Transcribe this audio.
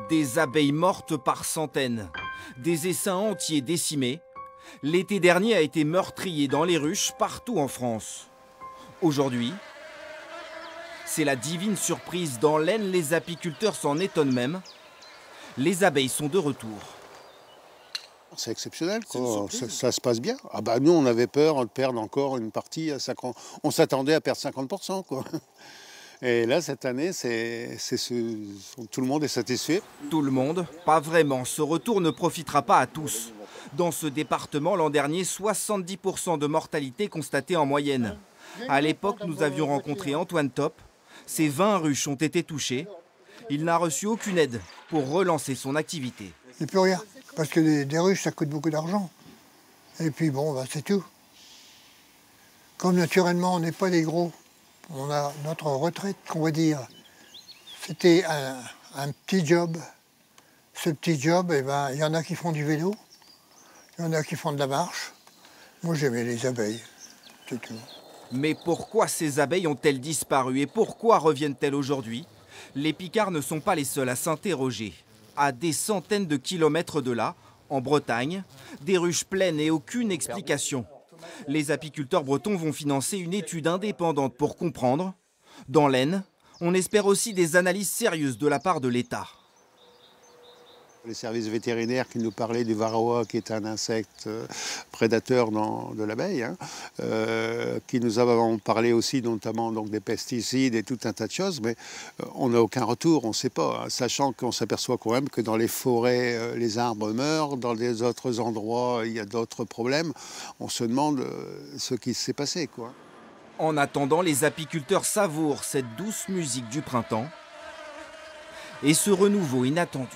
Des abeilles mortes par centaines, des essaims entiers décimés. L'été dernier a été meurtrier dans les ruches partout en France. Aujourd'hui, c'est la divine surprise. Dans l'Aisne, les apiculteurs s'en étonnent même. Les abeilles sont de retour. C'est exceptionnel, quoi. Ça se passe bien. Ah bah nous, on avait peur de perdre encore une partie. On s'attendait à perdre 50%, quoi. Et là, cette année, tout le monde est satisfait. Tout le monde, pas vraiment. Ce retour ne profitera pas à tous. Dans ce département, l'an dernier, 70% de mortalité constatée en moyenne. À l'époque, nous avions rencontré Antoine Top. Ses 20 ruches ont été touchées. Il n'a reçu aucune aide pour relancer son activité. Il n'y a plus rien, parce que des ruches, ça coûte beaucoup d'argent. Et puis bon, bah, c'est tout. Comme naturellement, on n'est pas les gros, on a notre retraite, qu'on va dire. C'était un petit job. Ce petit job, eh ben, il y en a qui font du vélo, il y en a qui font de la marche. Moi, j'aimais les abeilles, c'est tout. Mais pourquoi ces abeilles ont-elles disparu et pourquoi reviennent-elles aujourd'hui? Les Picards ne sont pas les seuls à s'interroger. À des centaines de kilomètres de là, en Bretagne, des ruches pleines et aucune explication. Les apiculteurs bretons vont financer une étude indépendante pour comprendre. Dans l'Aisne, on espère aussi des analyses sérieuses de la part de l'État. Les services vétérinaires qui nous parlaient du varroa, qui est un insecte prédateur de l'abeille, hein, qui nous avons parlé aussi notamment donc, des pesticides et tout un tas de choses, mais on n'a aucun retour, on ne sait pas, hein, sachant qu'on s'aperçoit quand même que dans les forêts, les arbres meurent, dans les autres endroits, il y a d'autres problèmes. On se demande ce qui s'est passé, quoi. En attendant, les apiculteurs savourent cette douce musique du printemps et ce renouveau inattendu.